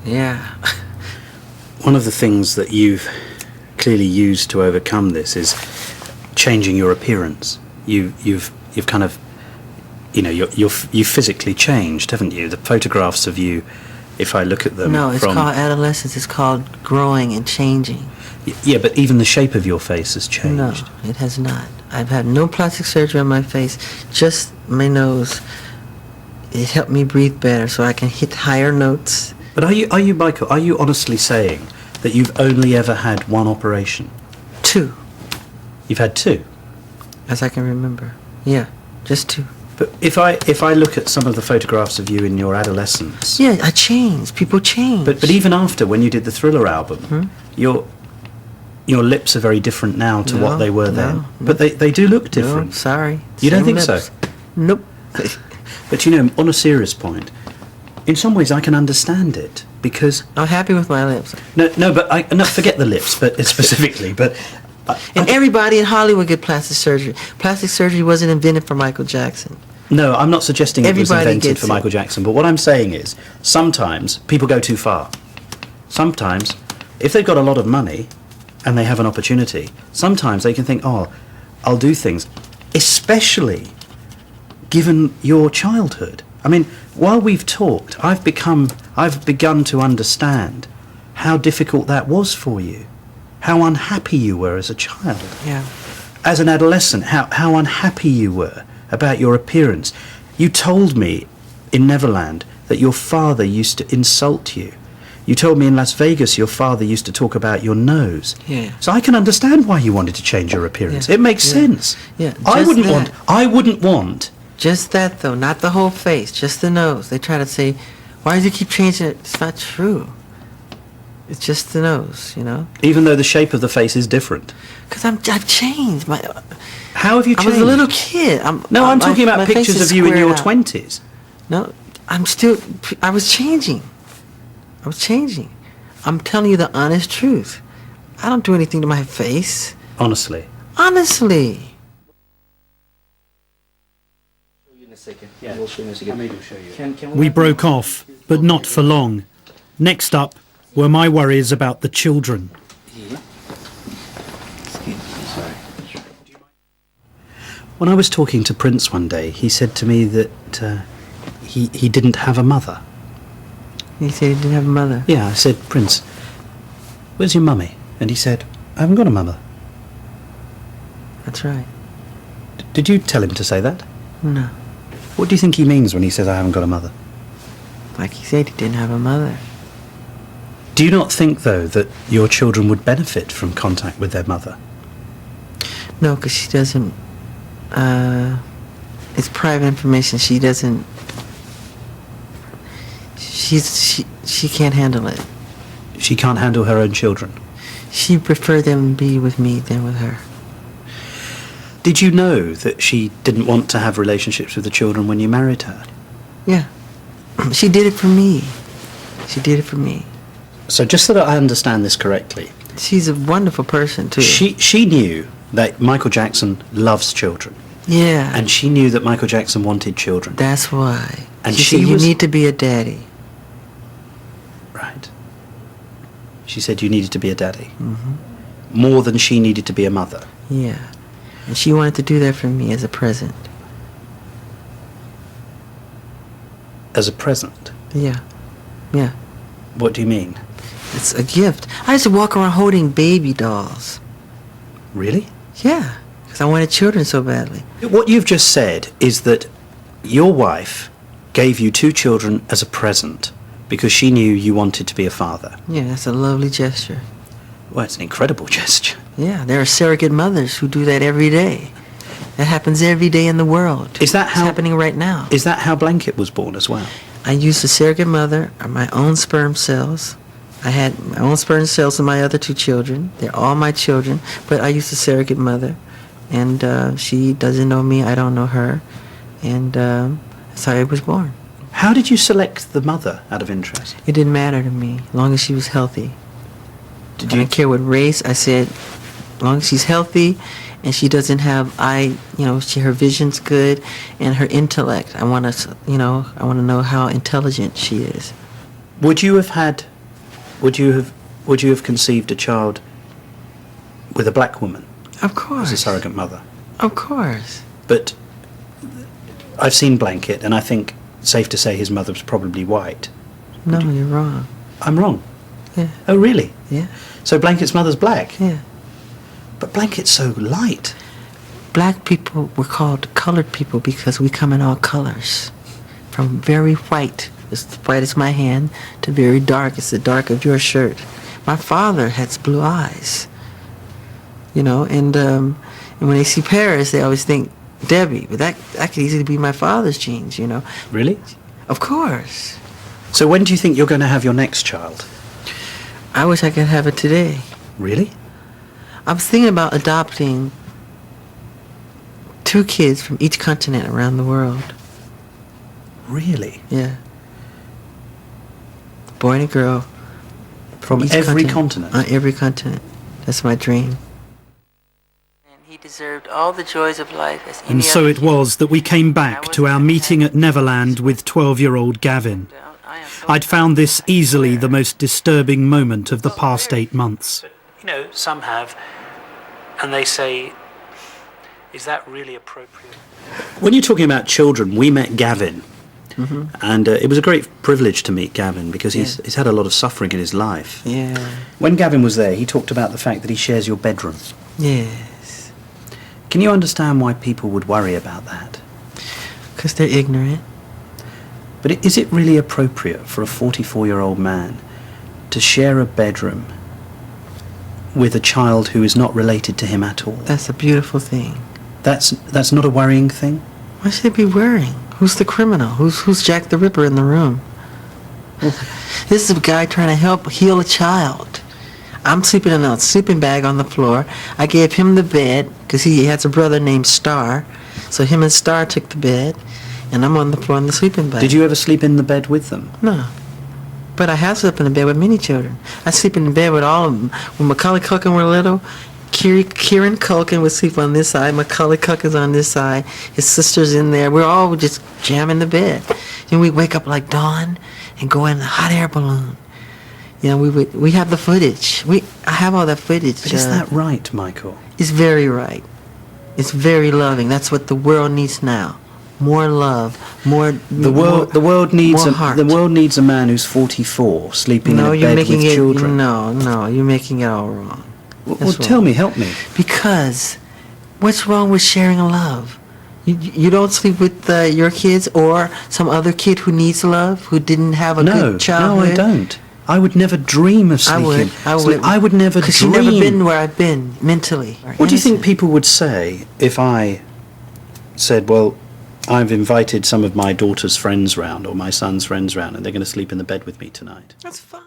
Yeah. One of the things that you've clearly used to overcome this is changing your appearance. You've kind of, you know, you've physically changed, haven't you? The photographs of you, if I look at them, No, it's called adolescence. It's called growing and changing. Yeah, but even the shape of your face has changed. No, it has not. I've had no plastic surgery on my face, just my nose. It helped me breathe better so I can hit higher notes. But are you, Michael, are you honestly saying that you've only ever had one operation? 2, You've had 2? as I can remember. Yeah, just 2. But if I look at some of the photographs of you in your adolescence... Yeah, I changed. People change. But even after, when you did the Thriller album, your lips are very different now to what they were then. No. But they do look different. No, sorry. You don't Same think lips. so? Nope. But you know, on a serious point, in some ways I can understand it, because... I'm happy with my lips. No, but no, forget the lips, but specifically, but... And everybody in Hollywood get plastic surgery. Plastic surgery wasn't invented for Michael Jackson. No, I'm not suggesting it was Everybody invented gets for it. Michael Jackson, but what I'm saying is, sometimes people go too far. Sometimes, if they've got a lot of money and they have an opportunity, sometimes they can think, oh, I'll do things, especially given your childhood. I mean, while we've talked, I've begun to understand how difficult that was for you, how unhappy you were as a child. Yeah. As an adolescent, how unhappy you were about your appearance. You told me in Neverland that your father used to insult you. You told me in Las Vegas your father used to talk about your nose. Yeah. So I can understand why you wanted to change your appearance. Yeah. It makes Yeah. sense. Yeah, I just wouldn't that. want Just that, though. Not the whole face. Just the nose. They try to say, why do you keep changing it? It's not true. It's just the nose, you know? even though the shape of the face is different. Because I've changed. How have you I changed? was a little kid. I'm talking about my face pictures is of you in squared your out. 20s. No, I was changing. I'm telling you the honest truth. I don't do anything to my face. Honestly. Honestly. We broke off, but not for long. Next up were my worries about the children. When I was talking to Prince one day, he said to me that he didn't have a mother. He said he didn't have a mother. Yeah, I said, Prince, where's your mummy? And he said, I haven't got a mother. That's right. Did you tell him to say that? No. What do you think he means when he says I haven't got a mother? Like he said, he didn't have a mother. Do you not think, though, that your children would benefit from contact with their mother? No, because she doesn't... it's private information. She doesn't... She can't handle it. She can't handle her own children. She preferred them be with me than with her. Did you know that she didn't want to have relationships with the children when you married her? Yeah. She did it for me. She did it for me. So just so that I understand this correctly, She's a wonderful person, too. she knew that Michael Jackson loves children, Yeah. and she knew that Michael Jackson wanted children. That's why. And she she said, you was- need to be a daddy. Right. She said you needed to be a daddy. More than she needed to be a mother. Yeah. And she wanted to do that for me as a present. As a present. Yeah. Yeah. What do you mean? It's a gift. I used to walk around holding baby dolls. Really? Yeah. Because I wanted children so badly. What you've just said is that your wife gave you 2 children as a present because she knew you wanted to be a father. Yeah, that's a lovely gesture. Well, it's an incredible gesture. Yeah, there are surrogate mothers who do that every day. That happens every day in the world. Is that It's how- happening right now. Is that how Blanket was born as well? I used a surrogate mother, or my own sperm cells. I had my own sperm cells in my other 2 children. They're all my children, but I used a surrogate mother. And she doesn't know me, I don't know her. And that's how I was born. How did you select the mother, out of interest? It didn't matter to me, as long as she was healthy. I didn't care what race. I said, as long as she's healthy and she doesn't have her vision's good and her intellect. I want to know how intelligent she is. Would you have had would you have conceived a child with a black woman Of as course. a surrogate mother? Of course. But I've seen Blanket, and I think safe to say his mother was probably white. No, you're wrong. I'm wrong. Yeah. Oh, really? Yeah. So Blanket's mother's black? Yeah. But Blanket's so light. Black people were called colored people because we come in all colors. From very white, as white as my hand, to very dark, as the dark of your shirt. My father has blue eyes. You know, and when they see Paris, they always think Debbie, but that could easily be my father's genes, you know. Really? Of course. So when do you think you're going to have your next child? I wish I could have it today. Really? I was thinking about adopting 2 kids from each continent around the world. Really? Yeah. Boy and a girl. From each every continent? On every continent. That's my dream. And he deserved all the joys of life as any And so other it kid. was that we came back to our meeting at Neverland with 12-year-old Gavin. I'd found this easily the most disturbing moment of the past 8 months. You know, some have, and they say, is that really appropriate? When you're talking about children, we met Gavin. And it was a great privilege to meet Gavin because he's had a lot of suffering in his life. Yeah. When Gavin was there, he talked about the fact that he shares your bedroom. Yes. Can you understand why people would worry about that? Because they're ignorant. But is it really appropriate for a 44-year-old man to share a bedroom with a child who is not related to him at all? That's a beautiful thing. That's not a worrying thing? Why should they be worrying? Who's the criminal? Who's Jack the Ripper in the room? This is a guy trying to heal a child. I'm sleeping in a sleeping bag on the floor. I gave him the bed because he has a brother named Star. So him and Star took the bed, and I'm on the floor in the sleeping bag. Did you ever sleep in the bed with them? No. But I have slept in the bed with many children. I sleep in the bed with all of them. When Macaulay Culkin were little, Kieran Culkin would sleep on this side, Macaulay Culkin's on this side, his sister's in there. We're all just jamming the bed. And we wake up like dawn and go in a hot air balloon. You know, we have the footage. I have all that footage. But is that right, Michael? It's very right. It's very loving. That's what the world needs now. More love, more The world needs more heart. the world needs a man who's 44 sleeping No, in a you're bed making with it. children. No, you're making it all wrong. Well, That's tell wrong. me, help me. Because what's wrong with sharing a love? You don't sleep with your kids or some other kid who needs love, who didn't have a good childhood? No, I don't. I would never dream of sleeping. I would. I would never dream. Because you've never been where I've been mentally. What do you think people would say if I said, well, I've invited some of my daughter's friends round or my son's friends round and they're going to sleep in the bed with me tonight? That's fine.